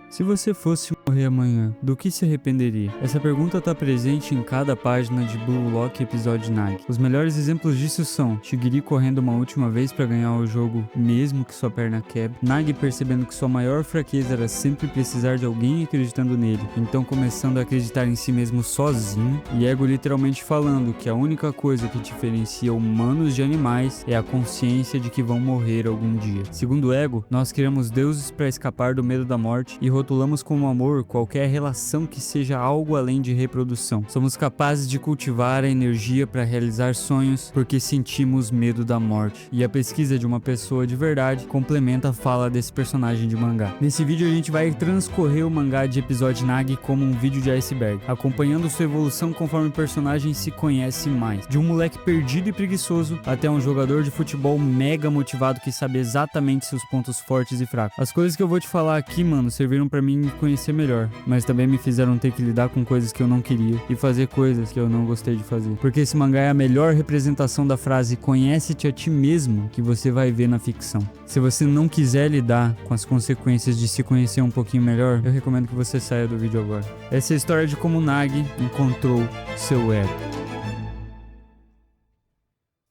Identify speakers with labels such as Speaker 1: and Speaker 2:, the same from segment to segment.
Speaker 1: Se você fosse morrer amanhã, do que se arrependeria? Essa pergunta está presente em cada página de Blue Lock episódio Nag. Os melhores exemplos disso são Shigiri correndo uma última vez para ganhar o jogo mesmo que sua perna quebre, Nag percebendo que sua maior fraqueza era sempre precisar de alguém acreditando nele, então começando a acreditar em si mesmo sozinho, e Ego literalmente falando que a única coisa que diferencia humanos de animais é a consciência de que vão morrer algum dia. Segundo Ego, nós criamos deuses para escapar do medo da morte e rotulamos como amor qualquer relação que seja algo além de reprodução. Somos capazes de cultivar a energia para realizar sonhos porque sentimos medo da morte. E a pesquisa de uma pessoa de verdade complementa a fala desse personagem de mangá. Nesse vídeo a gente vai transcorrer o mangá de episódio Nag como um vídeo de iceberg, acompanhando sua evolução conforme o personagem se conhece mais. De um moleque perdido e preguiçoso até um jogador de futebol mega motivado que sabe exatamente seus pontos fortes e fracos. As coisas que eu vou te falar aqui, mano, serviram pra mim me conhecer melhor, mas também me fizeram ter que lidar com coisas que eu não queria e fazer coisas que eu não gostei de fazer. Porque esse mangá é a melhor representação da frase "conhece-te a ti mesmo" que você vai ver na ficção. Se você não quiser lidar com as consequências de se conhecer um pouquinho melhor, eu recomendo que você saia do vídeo agora. Essa é a história de como Nag encontrou seu ego.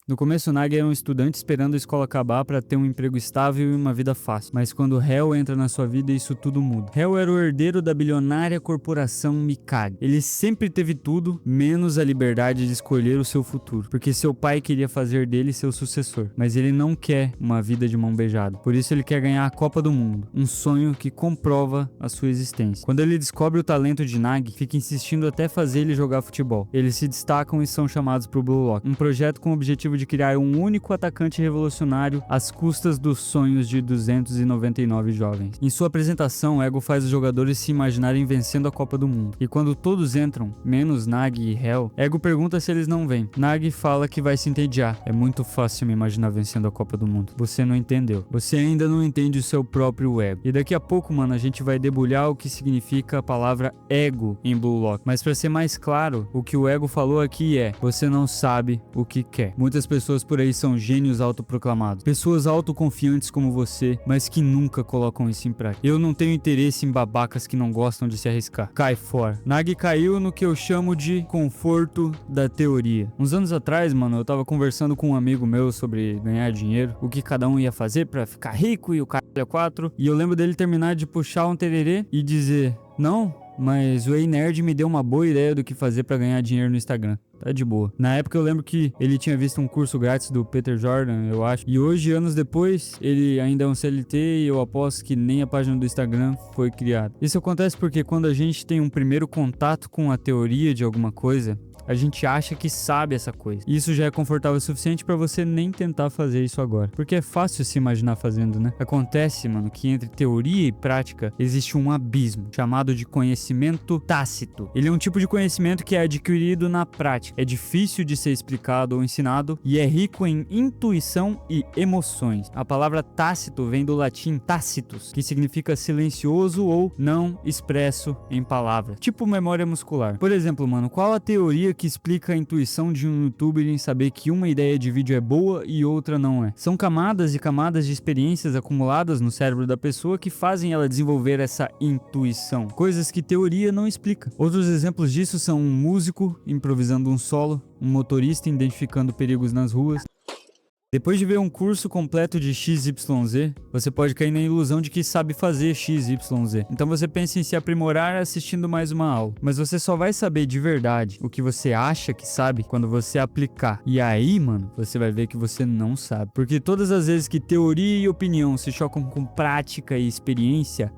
Speaker 1: No começo, Nag era um estudante esperando a escola acabar para ter um emprego estável e uma vida fácil. Mas quando Hell entra na sua vida, isso tudo muda. Hell era o herdeiro da bilionária corporação Mikage. Ele sempre teve tudo, menos a liberdade de escolher o seu futuro, porque seu pai queria fazer dele seu sucessor. Mas ele não quer uma vida de mão beijada. Por isso ele quer ganhar a Copa do Mundo, um sonho que comprova a sua existência. Quando ele descobre o talento de Nag, fica insistindo até fazer ele jogar futebol. Eles se destacam e são chamados para o Blue Lock, um projeto com o objetivo de criar um único atacante revolucionário às custas dos sonhos de 299 jovens. Em sua apresentação, Ego faz os jogadores se imaginarem vencendo a Copa do Mundo. E quando todos entram, menos Nag e Hell, Ego pergunta se eles não vêm. Nag fala que vai se entediar. É muito fácil me imaginar vencendo a Copa do Mundo. Você não entendeu. Você ainda não entende o seu próprio ego. E daqui a pouco, mano, a gente vai debulhar o que significa a palavra ego em Blue Lock. Mas pra ser mais claro, o que o Ego falou aqui é: você não sabe o que quer. Muitas pessoas por aí são gênios autoproclamados. Pessoas autoconfiantes como você, mas que nunca colocam isso em prática. Eu não tenho interesse em babacas que não gostam de se arriscar. Cai fora. Nag caiu no que eu chamo de conforto da teoria. Uns anos atrás, mano, eu tava conversando com um amigo meu sobre ganhar dinheiro, o que cada um ia fazer pra ficar rico e o caralho a quatro, e eu lembro dele terminar de puxar um tererê e dizer: não, mas o Ei Nerd me deu uma boa ideia do que fazer pra ganhar dinheiro no Instagram. Tá de boa. Na época eu lembro que ele tinha visto um curso grátis do Peter Jordan, eu acho. E hoje, anos depois, ele ainda é um CLT e eu aposto que nem a página do Instagram foi criada. Isso acontece porque quando a gente tem um primeiro contato com a teoria de alguma coisa, a gente acha que sabe essa coisa. E isso já é confortável o suficiente pra você nem tentar fazer isso agora. Porque é fácil se imaginar fazendo, né? Acontece, mano, que entre teoria e prática existe um abismo, chamado de conhecimento tácito. Ele é um tipo de conhecimento que é adquirido na prática. É difícil de ser explicado ou ensinado e é rico em intuição e emoções. A palavra tácito vem do latim tacitus, que significa silencioso ou não expresso em palavras. Tipo memória muscular. Por exemplo, mano, qual a teoria que explica a intuição de um youtuber em saber que uma ideia de vídeo é boa e outra não é? São camadas e camadas de experiências acumuladas no cérebro da pessoa que fazem ela desenvolver essa intuição, coisas que teoria não explica. Outros exemplos disso são um músico improvisando um solo, um motorista identificando perigos nas ruas. Depois de ver um curso completo de XYZ, você pode cair na ilusão de que sabe fazer XYZ. Então você pensa em se aprimorar assistindo mais uma aula. Mas você só vai saber de verdade o que você acha que sabe quando você aplicar. E aí, mano, você vai ver que você não sabe. Porque todas as vezes que teoria e opinião se chocam com prática e experiência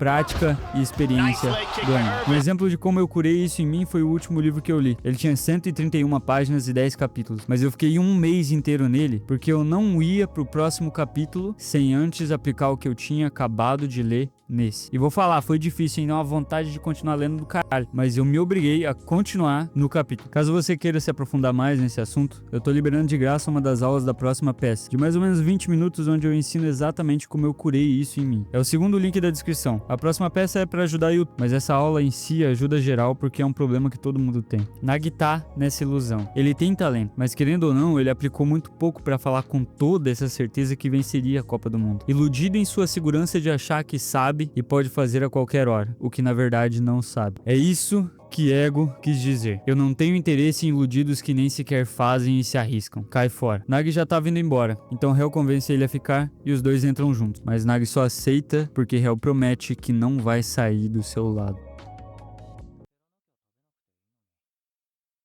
Speaker 1: ganham. Um exemplo de como eu curei isso em mim foi o último livro que eu li. Ele tinha 131 páginas e 10 capítulos. Mas eu fiquei um mês inteiro nele porque eu não ia pro próximo capítulo sem antes aplicar o que eu tinha acabado de ler nesse. E vou falar, foi difícil, hein? Dá uma vontade de continuar lendo do caralho, mas eu me obriguei a continuar no capítulo. Caso você queira se aprofundar mais nesse assunto, eu tô liberando de graça uma das aulas da próxima peça, de mais ou menos 20 minutos, onde eu ensino exatamente como eu curei isso em mim. É o segundo link da descrição. A próxima peça é pra ajudar o YouTube, mas essa aula em si ajuda geral porque é um problema que todo mundo tem. Nag tá nessa ilusão. Ele tem talento, mas querendo ou não, ele aplicou muito pouco pra falar com toda essa certeza que venceria a Copa do Mundo. Iludido em sua segurança de achar que sabe e pode fazer a qualquer hora, o que na verdade não sabe. É isso que Ego quis dizer. Eu não tenho interesse em iludidos que nem sequer fazem e se arriscam. Cai fora. Nagi já tava indo embora, então Hel convence ele a ficar e os dois entram juntos. Mas Nagi só aceita porque Hel promete que não vai sair do seu lado.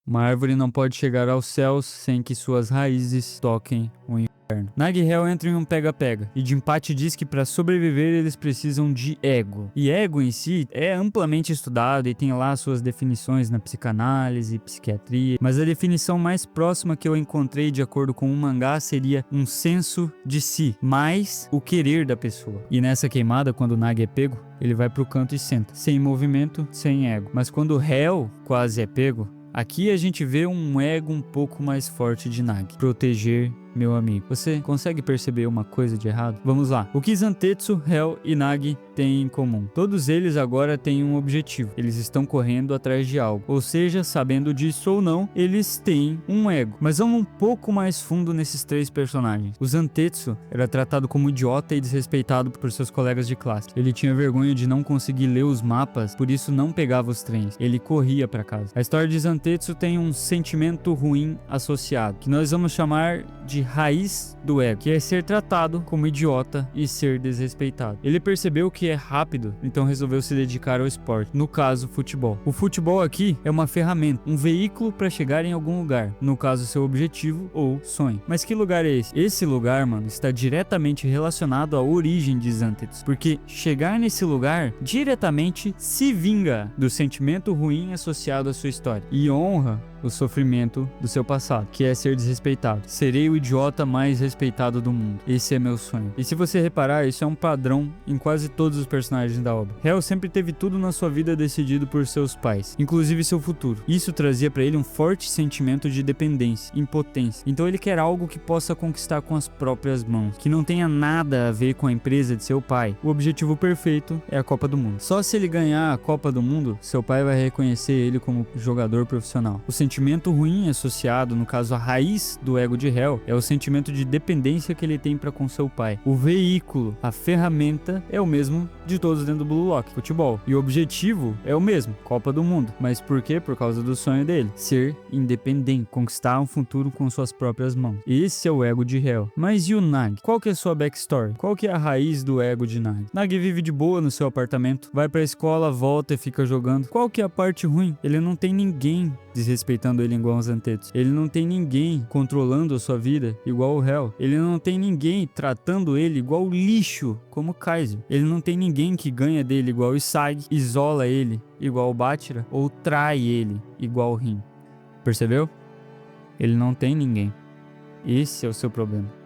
Speaker 1: Uma árvore não pode chegar aos céus sem que suas raízes toquem o inferno. Nagi e Hel entram em um pega-pega, e Jinpachi diz que para sobreviver eles precisam de ego. E ego em si é amplamente estudado e tem lá suas definições na psicanálise e psiquiatria, mas a definição mais próxima que eu encontrei de acordo com um mangá seria um senso de si, mais o querer da pessoa. E nessa queimada, quando o Nagi é pego, ele vai pro canto e senta, sem movimento, sem ego. Mas quando o Hel quase é pego, aqui a gente vê um ego um pouco mais forte de Nagi. Proteger meu amigo. Você consegue perceber uma coisa de errado? Vamos lá. O que Zantetsu, Hel e Nagi têm em comum? Todos eles agora têm um objetivo. Eles estão correndo atrás de algo. Ou seja, sabendo disso ou não, eles têm um ego. Mas vamos um pouco mais fundo nesses três personagens. O Zantetsu era tratado como idiota e desrespeitado por seus colegas de classe. Ele tinha vergonha de não conseguir ler os mapas, por isso não pegava os trens. Ele corria para casa. A história de Zantetsu tem um sentimento ruim associado, que nós vamos chamar de raiz do ego, que é ser tratado como idiota e ser desrespeitado. Ele percebeu que é rápido, então resolveu se dedicar ao esporte, no caso, futebol. O futebol aqui é uma ferramenta, um veículo para chegar em algum lugar, no caso, seu objetivo ou sonho. Mas que lugar é esse? Esse lugar, mano, está diretamente relacionado à origem de Zantetsu, porque chegar nesse lugar diretamente se vinga do sentimento ruim associado à sua história e honra o sofrimento do seu passado, que é ser desrespeitado. Serei o idiota mais respeitado do mundo. Esse é meu sonho. E se você reparar, isso é um padrão em quase todos os personagens da obra. Hel sempre teve tudo na sua vida decidido por seus pais, inclusive seu futuro. Isso trazia para ele um forte sentimento de dependência, impotência. Então ele quer algo que possa conquistar com as próprias mãos, que não tenha nada a ver com a empresa de seu pai. O objetivo perfeito é a Copa do Mundo. Só se ele ganhar a Copa do Mundo, seu pai vai reconhecer ele como jogador profissional. O sentimento ruim associado, no caso a raiz do ego de Hel, é o sentimento de dependência que ele tem para com seu pai. O veículo, a ferramenta é o mesmo de todos dentro do Blue Lock, futebol. E o objetivo é o mesmo, Copa do Mundo. Mas por quê? Por causa do sonho dele, ser independente, conquistar um futuro com suas próprias mãos. Esse é o ego de Hel. Mas e o Nagi? Qual que é a sua backstory? Qual que é a raiz do ego de Nagi? Nagi vive de boa no seu apartamento, vai pra escola, volta e fica jogando. Qual que é a parte ruim? Ele não tem ninguém desrespeitando ele igual o Zantetsu. Ele não tem ninguém controlando a sua vida igual o Hel. Ele não tem ninguém tratando ele igual o lixo como o Kaiser. Ele não tem ninguém que ganha dele igual o Isagi, isola ele igual o Bachira ou trai ele igual o Rin. Percebeu? Ele não tem ninguém. Esse é o seu problema.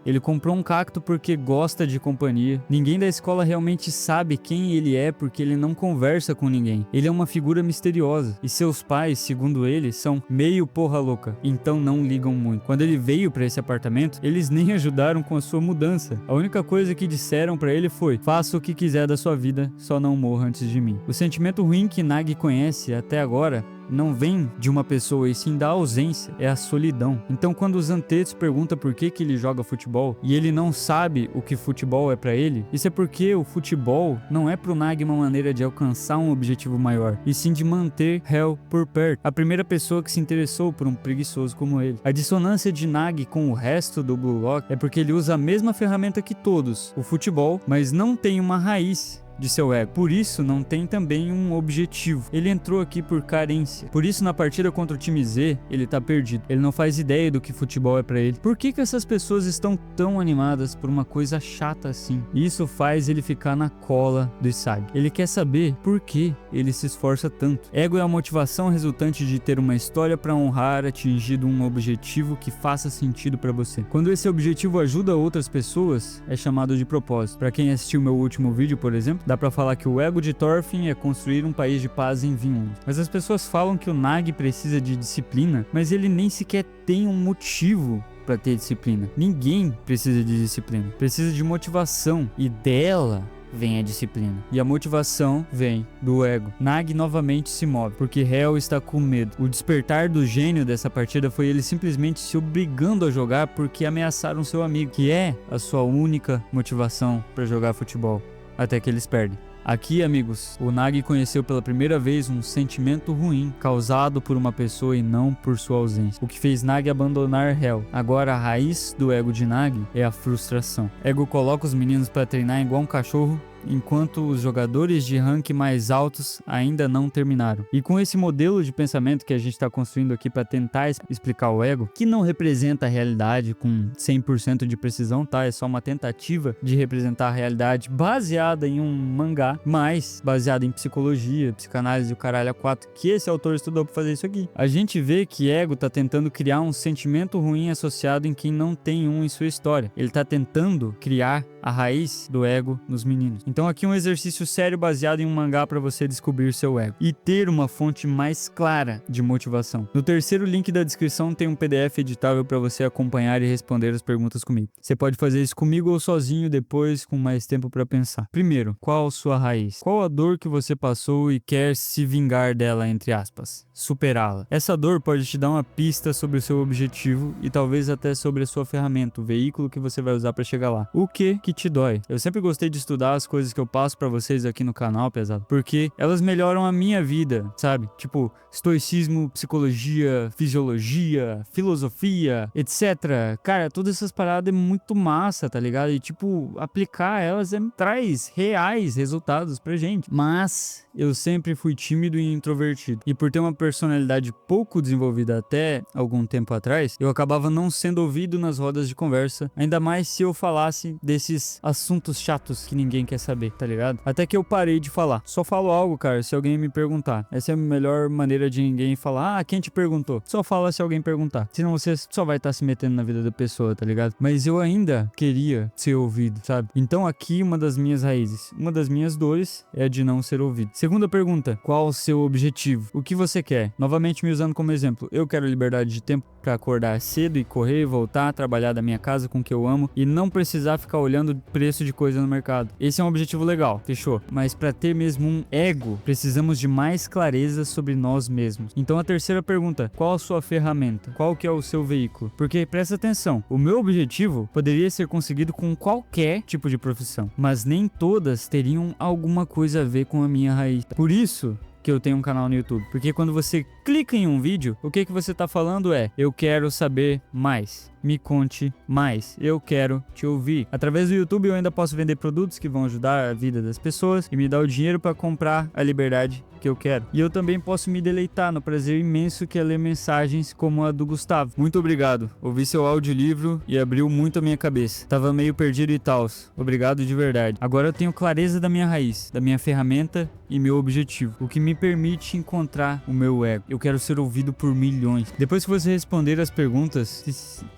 Speaker 1: Ele comprou um cacto porque gosta de companhia. Ninguém da escola realmente sabe quem ele é porque ele não conversa com ninguém. Ele é uma figura misteriosa. E seus pais, segundo ele, são meio porra louca. Então não ligam muito. Quando ele veio para esse apartamento, eles nem ajudaram com a sua mudança. A única coisa que disseram para ele foi: faça o que quiser da sua vida, só não morra antes de mim. O sentimento ruim que Nagi conhece até agora não vem de uma pessoa e sim da ausência, é a solidão. Então quando o Zantetsu pergunta por que ele joga futebol e ele não sabe o que futebol é pra ele, isso é porque o futebol não é pro Nagi uma maneira de alcançar um objetivo maior, e sim de manter Hel por perto, a primeira pessoa que se interessou por um preguiçoso como ele. A dissonância de Nagi com o resto do Blue Lock é porque ele usa a mesma ferramenta que todos, o futebol, mas não tem uma raiz de seu ego. Por isso não tem também um objetivo. Ele entrou aqui por carência. Por isso na partida contra o time Z, ele tá perdido. Ele não faz ideia do que futebol é pra ele. Por que essas pessoas estão tão animadas por uma coisa chata assim? Isso faz ele ficar na cola do Isagi. Ele quer saber por que ele se esforça tanto. Ego é a motivação resultante de ter uma história pra honrar, atingido um objetivo que faça sentido pra você. Quando esse objetivo ajuda outras pessoas, é chamado de propósito. Pra quem assistiu meu último vídeo, por exemplo, dá pra falar que o ego de Thorfinn é construir um país de paz em Vinland. Mas as pessoas falam que o Nagi precisa de disciplina, mas ele nem sequer tem um motivo pra ter disciplina. Ninguém precisa de disciplina. Precisa de motivação. E dela vem a disciplina. E a motivação vem do ego. Nagi novamente se move, porque Hell está com medo. O despertar do gênio dessa partida foi ele simplesmente se obrigando a jogar porque ameaçaram seu amigo, que é a sua única motivação para jogar futebol, até que eles perdem. Aqui, amigos, o Nagi conheceu pela primeira vez um sentimento ruim causado por uma pessoa e não por sua ausência, o que fez Nagi abandonar Hell. Agora, a raiz do ego de Nagi é a frustração. Ego coloca os meninos para treinar igual um cachorro, enquanto os jogadores de rank mais altos ainda não terminaram. E com esse modelo de pensamento que a gente está construindo aqui para tentar explicar o ego, que não representa a realidade com 100% de precisão, tá? É só uma tentativa de representar a realidade baseada em um mangá, mas baseada em psicologia, psicanálise e o caralho a 4, que esse autor estudou para fazer isso aqui. A gente vê que ego tá tentando criar um sentimento ruim associado em quem não tem um em sua história. Ele tá tentando criar a raiz do ego nos meninos. Então aqui um exercício sério baseado em um mangá para você descobrir seu ego e ter uma fonte mais clara de motivação. No terceiro link da descrição tem um PDF editável para você acompanhar e responder as perguntas comigo. Você pode fazer isso comigo ou sozinho depois com mais tempo para pensar. Primeiro, qual sua raiz? Qual a dor que você passou e quer se vingar dela, entre aspas? Superá-la. Essa dor pode te dar uma pista sobre o seu objetivo e talvez até sobre a sua ferramenta, o veículo que você vai usar para chegar lá. O que te dói? Eu sempre gostei de estudar as coisas que eu passo pra vocês aqui no canal, pesado, porque elas melhoram a minha vida, sabe? Tipo, estoicismo, psicologia, fisiologia, filosofia, etc. Cara, todas essas paradas é muito massa, tá ligado? E tipo, aplicar elas traz reais resultados pra gente. Mas eu sempre fui tímido e introvertido. E por ter uma personalidade pouco desenvolvida até algum tempo atrás, eu acabava não sendo ouvido nas rodas de conversa, ainda mais se eu falasse desses assuntos chatos que ninguém quer saber, tá ligado? Até que eu parei de falar. Só falo algo, cara, se alguém me perguntar. Essa é a melhor maneira de ninguém falar, ah, quem te perguntou? Só fala se alguém perguntar. Senão você só vai estar se metendo na vida da pessoa, tá ligado? Mas eu ainda queria ser ouvido, sabe? Então aqui uma das minhas raízes, uma das minhas dores é a de não ser ouvido. Segunda pergunta, qual o seu objetivo? O que você quer? Novamente me usando como exemplo, eu quero liberdade de tempo pra acordar cedo e correr, voltar, trabalhar da minha casa com o que eu amo e não precisar ficar olhando o preço de coisa no mercado. Esse é um objetivo legal, fechou. Mas para ter mesmo um ego, precisamos de mais clareza sobre nós mesmos. Então a terceira pergunta, qual a sua ferramenta? Qual que é o seu veículo? Porque presta atenção, o meu objetivo poderia ser conseguido com qualquer tipo de profissão, mas nem todas teriam alguma coisa a ver com a minha raiz. Por isso que eu tenho um canal no YouTube, porque quando você clica em um vídeo, o que você tá falando é, eu quero saber mais, me conte mais, eu quero te ouvir. Através do YouTube eu ainda posso vender produtos que vão ajudar a vida das pessoas e me dar o dinheiro para comprar a liberdade que eu quero. E eu também posso me deleitar no prazer imenso que é ler mensagens como a do Gustavo. Muito obrigado, ouvi seu audiolivro e abriu muito a minha cabeça. Tava meio perdido e tals. Obrigado de verdade. Agora eu tenho clareza da minha raiz, da minha ferramenta e meu objetivo, o que me permite encontrar o meu ego. Eu quero ser ouvido por milhões. Depois que você responder as perguntas,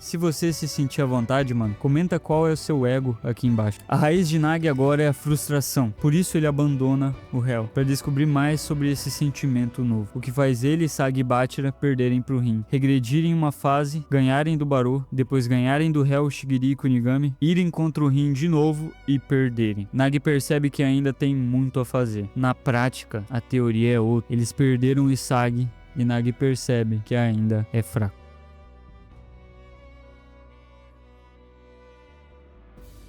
Speaker 1: se você se sentir à vontade, mano, comenta qual é o seu ego aqui embaixo. A raiz de Nagi agora é a frustração. Por isso ele abandona o Hell, para descobrir mais sobre esse sentimento novo. O que faz ele e Sagi e Bachira perderem pro Rin, regredirem uma fase, ganharem do Barou, depois ganharem do Hell, Shigiri e Kunigami, irem contra o Rin de novo e perderem. Nagi percebe que ainda tem muito a fazer. Na prática, a teoria é outra. Eles perderam o Isagi e Nagi percebe que ainda é fraco.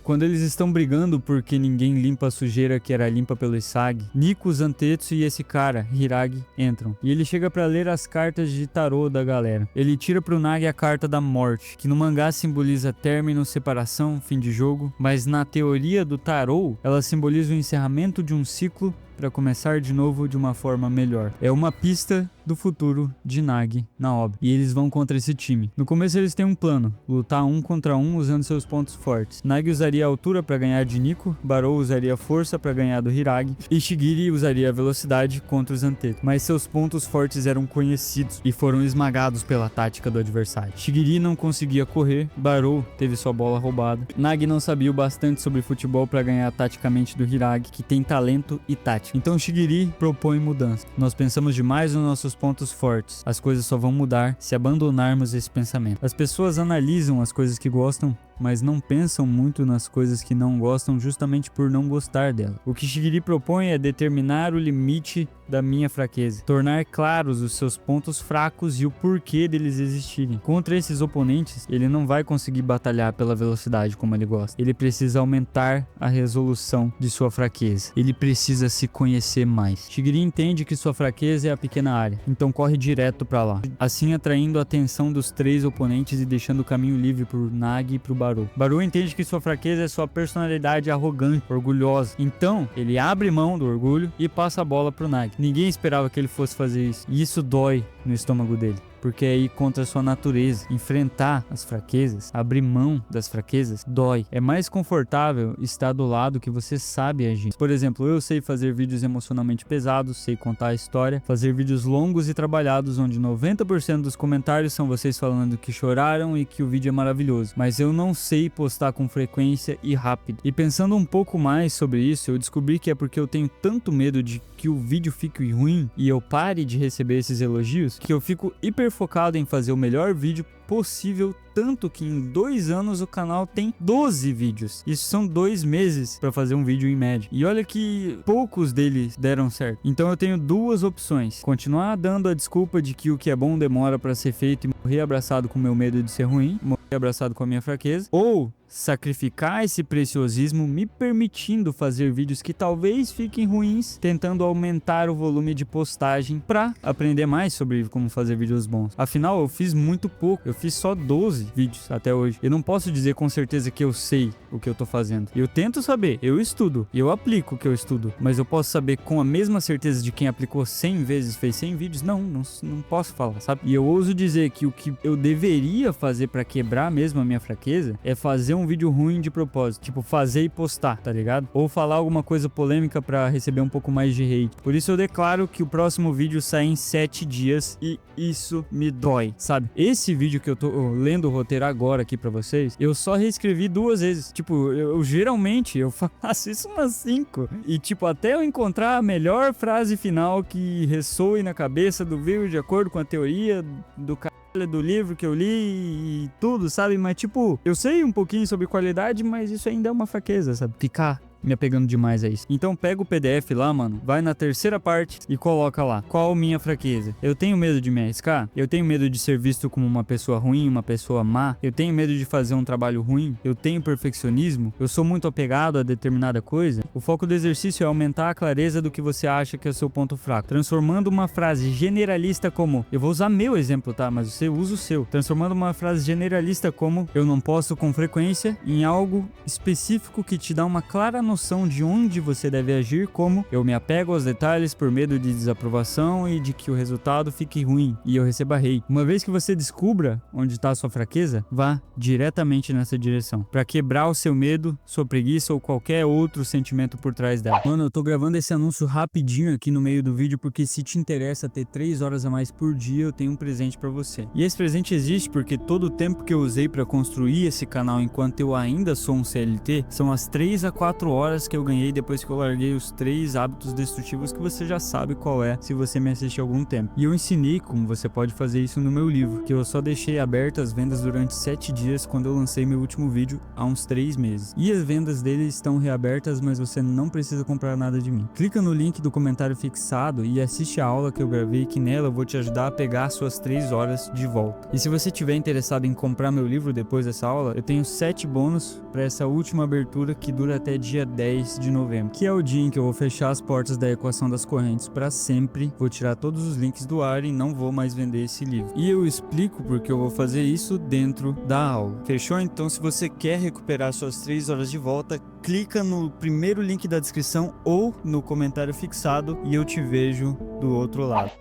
Speaker 1: Quando eles estão brigando porque ninguém limpa a sujeira que era limpa pelo Isagi, Nico, Zantetsu e esse cara, Hiragi, entram. E ele chega pra ler as cartas de tarô da galera. Ele tira pro Nagi a carta da morte, que no mangá simboliza término, separação, fim de jogo, mas na teoria do tarô, ela simboliza o encerramento de um ciclo para começar de novo de uma forma melhor. É uma pista do futuro de Nagi na obra. E eles vão contra esse time. No começo eles têm um plano, lutar 1 contra 1 usando seus pontos fortes. Nagi usaria a altura para ganhar de Nico, Barou usaria a força para ganhar do Hiragi e Shigiri usaria a velocidade contra o Zantetsu. Mas seus pontos fortes eram conhecidos e foram esmagados pela tática do adversário. Shigiri não conseguia correr, Barou teve sua bola roubada. Nagi não sabia o bastante sobre futebol para ganhar taticamente do Hiragi, que tem talento e tática. Então Shigiri propõe mudança. Nós pensamos demais nos nossos pontos fortes. As coisas só vão mudar se abandonarmos esse pensamento. As pessoas analisam as coisas que gostam mas não pensam muito nas coisas que não gostam justamente por não gostar dela. O que Shigiri propõe é determinar o limite da minha fraqueza, tornar claros os seus pontos fracos e o porquê deles existirem. Contra esses oponentes, ele não vai conseguir batalhar pela velocidade como ele gosta. Ele precisa aumentar a resolução de sua fraqueza. Ele precisa se conhecer mais. Shigiri entende que sua fraqueza é a pequena área, então corre direto pra lá, assim atraindo a atenção dos 3 oponentes e deixando o caminho livre pro Nagi e pro Barou. Barou entende que sua fraqueza é sua personalidade arrogante, orgulhosa. Então, ele abre mão do orgulho e passa a bola pro Nagi. Ninguém esperava que ele fosse fazer isso. E isso dói no estômago dele, porque é ir contra a sua natureza. Enfrentar as fraquezas, abrir mão das fraquezas, dói. É mais confortável estar do lado que você sabe agir. Por exemplo, eu sei fazer vídeos emocionalmente pesados, sei contar a história, fazer vídeos longos e trabalhados, onde 90% dos comentários são vocês falando que choraram e que o vídeo é maravilhoso. Mas eu não sei postar com frequência e rápido. E pensando um pouco mais sobre isso, eu descobri que é porque eu tenho tanto medo de que o vídeo fique ruim e eu pare de receber esses elogios, que eu fico hiper focado em fazer o melhor vídeo possível, tanto que em 2 anos o canal tem 12 vídeos. Isso são 2 meses para fazer um vídeo em média. E olha que poucos deles deram certo. Então eu tenho 2 opções: continuar dando a desculpa de que o que é bom demora para ser feito e morrer abraçado com o meu medo de ser ruim, morrer abraçado com a minha fraqueza, ou sacrificar esse preciosismo me permitindo fazer vídeos que talvez fiquem ruins, tentando aumentar o volume de postagem para aprender mais sobre como fazer vídeos bons. Afinal, eu fiz muito pouco, eu fiz só 12 vídeos até hoje. Eu não posso dizer com certeza que eu sei o que eu tô fazendo. Eu tento saber, eu estudo, eu aplico o que eu estudo, mas eu posso saber com a mesma certeza de quem aplicou 100 vezes, fez 100 vídeos? Não posso falar, sabe? E eu ouso dizer que o que eu deveria fazer para quebrar mesmo a minha fraqueza é fazer um vídeo ruim de propósito, tipo fazer e postar, tá ligado? Ou falar alguma coisa polêmica pra receber um pouco mais de hate. Por isso eu declaro que o próximo vídeo sai em 7 dias e isso me dói, sabe? Esse vídeo que eu tô lendo o roteiro agora aqui pra vocês, eu só reescrevi 2 vezes. Tipo, eu geralmente eu faço isso umas 5. E tipo, até eu encontrar a melhor frase final que ressoe na cabeça do vídeo de acordo com a teoria do livro que eu li e tudo, sabe? Mas tipo, eu sei um pouquinho sobre qualidade, mas isso ainda é uma fraqueza, sabe? Ficar me apegando demais a isso. Então pega o PDF lá, mano, vai na terceira parte e coloca lá: qual minha fraqueza? Eu tenho medo de me arriscar? Eu tenho medo de ser visto como uma pessoa ruim, uma pessoa má? Eu tenho medo de fazer um trabalho ruim? Eu tenho perfeccionismo? Eu sou muito apegado a determinada coisa? O foco do exercício é aumentar a clareza do que você acha que é o seu ponto fraco, transformando uma frase generalista como, eu vou usar meu exemplo, tá? Mas você usa o seu. Transformando uma frase generalista como, eu não posso com frequência, em algo específico que te dá uma clara noção de onde você deve agir, como, eu me apego aos detalhes por medo de desaprovação e de que o resultado fique ruim e eu receba hate. Uma vez que você descubra onde está a sua fraqueza, vá diretamente nessa direção, para quebrar o seu medo, sua preguiça ou qualquer outro sentimento por trás dela. Mano, eu tô gravando esse anúncio rapidinho aqui no meio do vídeo porque se te interessa ter 3 horas a mais por dia, eu tenho um presente para você. E esse presente existe porque todo o tempo que eu usei para construir esse canal enquanto eu ainda sou um CLT, são as 3 a 4 horas que eu ganhei depois que eu larguei os 3 hábitos destrutivos que você já sabe qual é se você me assiste há algum tempo. E eu ensinei como você pode fazer isso no meu livro, que eu só deixei aberto as vendas durante 7 dias quando eu lancei meu último vídeo há uns 3 meses. E as vendas dele estão reabertas, mas você não precisa comprar nada de mim. Clica no link do comentário fixado e assiste a aula que eu gravei, que nela eu vou te ajudar a pegar suas 3 horas de volta. E se você estiver interessado em comprar meu livro depois dessa aula, eu tenho 7 bônus para essa última abertura que dura até dia 10 de novembro, que é o dia em que eu vou fechar as portas da equação das correntes para sempre, vou tirar todos os links do ar e não vou mais vender esse livro. E eu explico porque eu vou fazer isso dentro da aula. Fechou? Então se você quer recuperar suas 3 horas de volta, clica no primeiro link da descrição ou no comentário fixado e eu te vejo do outro lado.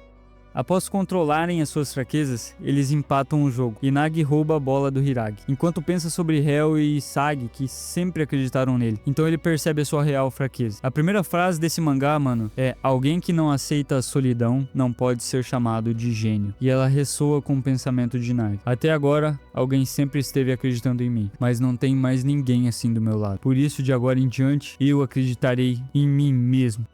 Speaker 1: Após controlarem as suas fraquezas, eles empatam o jogo e Nagi rouba a bola do Hiragi, enquanto pensa sobre Hel e Sagi, que sempre acreditaram nele. Então ele percebe a sua real fraqueza. A primeira frase desse mangá, mano, é: alguém que não aceita a solidão não pode ser chamado de gênio. E ela ressoa com o pensamento de Nagi. Até agora, alguém sempre esteve acreditando em mim, mas não tem mais ninguém assim do meu lado. Por isso, de agora em diante, eu acreditarei em mim mesmo.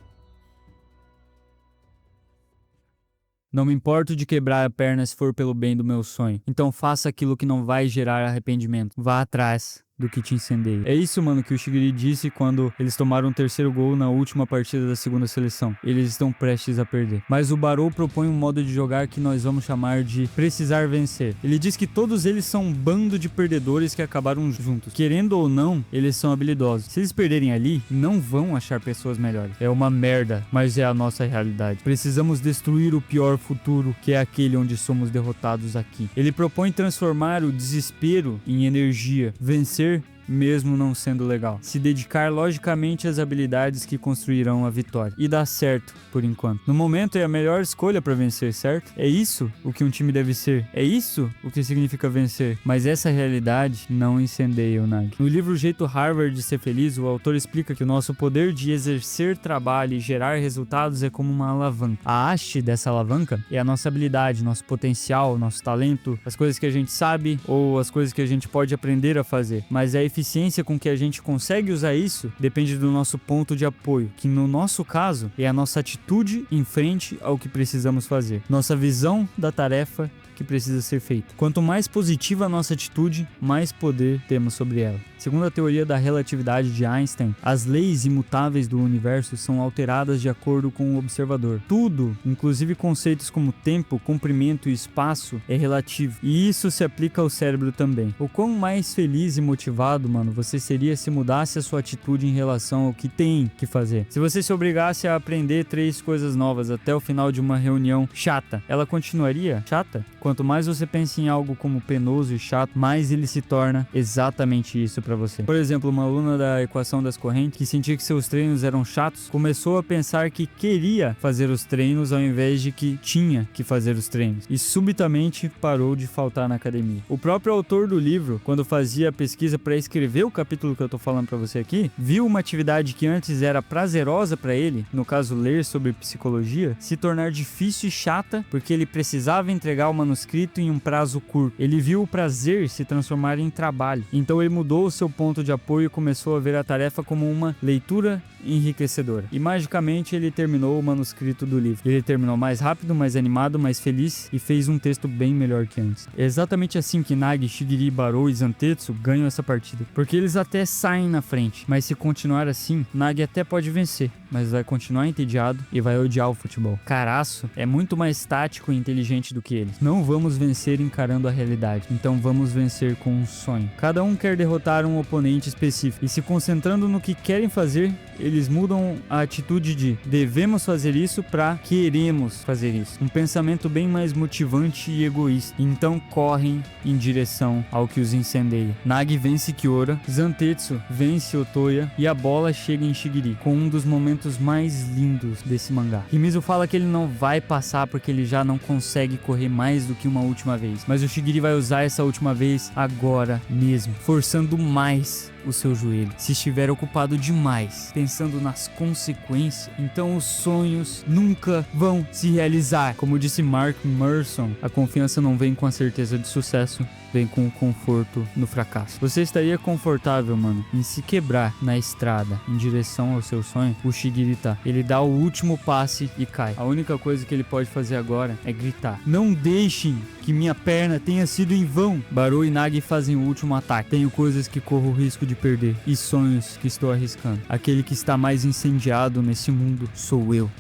Speaker 1: Não me importo de quebrar a perna se for pelo bem do meu sonho. Então faça aquilo que não vai gerar arrependimento. Vá atrás do que te incendeia. É isso, mano, que o Shigiri disse quando eles tomaram o terceiro gol na última partida da segunda seleção. Eles estão prestes a perder. Mas o Barou propõe um modo de jogar que nós vamos chamar de precisar vencer. Ele diz que todos eles são um bando de perdedores que acabaram juntos. Querendo ou não, eles são habilidosos. Se eles perderem ali, não vão achar pessoas melhores. É uma merda, mas é a nossa realidade. Precisamos destruir o pior futuro, que é aquele onde somos derrotados aqui. Ele propõe transformar o desespero em energia. Vencer mesmo não sendo legal. Se dedicar logicamente às habilidades que construirão a vitória. E dá certo, por enquanto. No momento é a melhor escolha para vencer, certo? É isso o que um time deve ser. É isso o que significa vencer. Mas essa realidade não incendeia o Nagi. No livro O Jeito Harvard de Ser Feliz, o autor explica que o nosso poder de exercer trabalho e gerar resultados é como uma alavanca. A haste dessa alavanca é a nossa habilidade, nosso potencial, nosso talento, as coisas que a gente sabe ou as coisas que a gente pode aprender a fazer. Mas a eficiência com que a gente consegue usar isso depende do nosso ponto de apoio, que no nosso caso é a nossa atitude em frente ao que precisamos fazer, nossa visão da tarefa que precisa ser feita. Quanto mais positiva a nossa atitude, mais poder temos sobre ela. Segundo a teoria da relatividade de Einstein, as leis imutáveis do universo são alteradas de acordo com o observador. Tudo, inclusive conceitos como tempo, comprimento e espaço, é relativo. E isso se aplica ao cérebro também. O quão mais feliz e motivado, mano, você seria se mudasse a sua atitude em relação ao que tem que fazer. Se você se obrigasse a aprender 3 coisas novas até o final de uma reunião chata, ela continuaria chata? Quanto mais você pensa em algo como penoso e chato, mais ele se torna exatamente isso para você. Por exemplo, uma aluna da equação das correntes que sentia que seus treinos eram chatos, começou a pensar que queria fazer os treinos ao invés de que tinha que fazer os treinos. E subitamente parou de faltar na academia. O próprio autor do livro, quando fazia a pesquisa para escrever o capítulo que eu tô falando para você aqui, viu uma atividade que antes era prazerosa para ele, no caso ler sobre psicologia, se tornar difícil e chata porque ele precisava entregar o manuscrito em um prazo curto. Ele viu o prazer se transformar em trabalho. Então ele mudou o seu ponto de apoio e começou a ver a tarefa como uma leitura enriquecedora. E magicamente ele terminou o manuscrito do livro. Ele terminou mais rápido, mais animado, mais feliz e fez um texto bem melhor que antes. É exatamente assim que Nagi, Shigiri, Barou e Zantetsu ganham essa partida. Porque eles até saem na frente, mas se continuar assim, Nagi até pode vencer, mas vai continuar entediado e vai odiar o futebol. Caraço é muito mais tático e inteligente do que eles. Não vamos vencer encarando a realidade, então vamos vencer com um sonho. Cada um quer derrotar um oponente específico e se concentrando no que querem fazer, eles mudam a atitude de devemos fazer isso para queremos fazer isso. Um pensamento bem mais motivante e egoísta. Então correm em direção ao que os incendeia. Nagi vence Kiora, Zantetsu vence Otoya e a bola chega em Shigiri, com um dos momentos mais lindos desse mangá. Himizu fala que ele não vai passar porque ele já não consegue correr mais do que uma última vez, mas o Shigiri vai usar essa última vez agora mesmo, forçando mais o seu joelho. Se estiver ocupado demais, pensando nas consequências, então os sonhos nunca vão se realizar. Como disse Mark Merson, a confiança não vem com a certeza de sucesso, vem com o conforto no fracasso. Você estaria confortável, mano, em se quebrar na estrada em direção ao seu sonho? O Shigiri tá. Ele dá o último passe e cai. A única coisa que ele pode fazer agora é gritar: não deixem que minha perna tenha sido em vão. Barou e Nagi fazem o último ataque. Tenho coisas que corro o risco de perder e sonhos que estou arriscando. Aquele que está mais incendiado nesse mundo sou eu.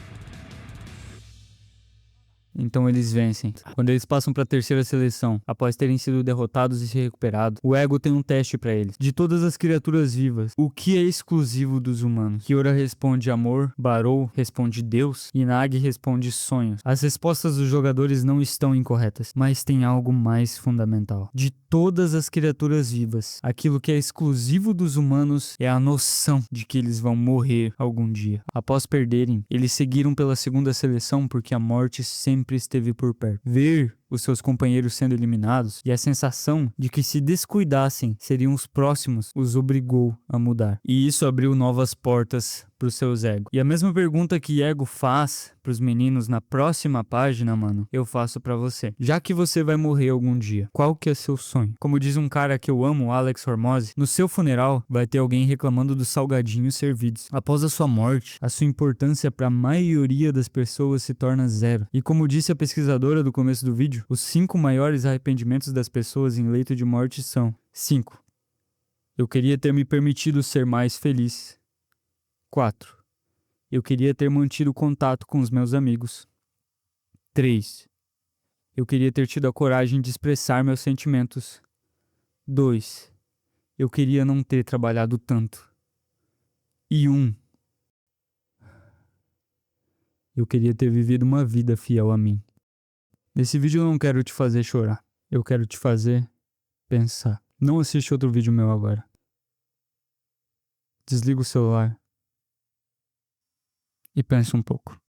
Speaker 1: Então eles vencem. Quando eles passam para a terceira seleção, após terem sido derrotados e se recuperado, o ego tem um teste para eles. De todas as criaturas vivas, o que é exclusivo dos humanos? Kiora responde amor, Barou responde Deus e Nagi responde sonhos. As respostas dos jogadores não estão incorretas, mas tem algo mais fundamental. De todas as criaturas vivas, aquilo que é exclusivo dos humanos é a noção de que eles vão morrer algum dia. Após perderem, eles seguiram pela segunda seleção porque a morte sempre esteve por perto. Ver os seus companheiros sendo eliminados e a sensação de que se descuidassem seriam os próximos os obrigou a mudar. E isso abriu novas portas para os seus egos. E a mesma pergunta que Ego faz para os meninos na próxima página, mano, eu faço para você. Já que você vai morrer algum dia, qual que é seu sonho? Como diz um cara que eu amo, o Alex Hormozzi, no seu funeral vai ter alguém reclamando dos salgadinhos servidos. Após a sua morte, a sua importância para a maioria das pessoas se torna zero. E como disse a pesquisadora do começo do vídeo, os 5 maiores arrependimentos das pessoas em leito de morte são 5. Eu queria ter me permitido ser mais feliz. 4. Eu queria ter mantido contato com os meus amigos. 3. Eu queria ter tido a coragem de expressar meus sentimentos. 2. Eu queria não ter trabalhado tanto. E 1. Eu queria ter vivido uma vida fiel a mim. Nesse vídeo eu não quero te fazer chorar. Eu quero te fazer pensar. Não assiste outro vídeo meu agora. Desliga o celular e pense um pouco.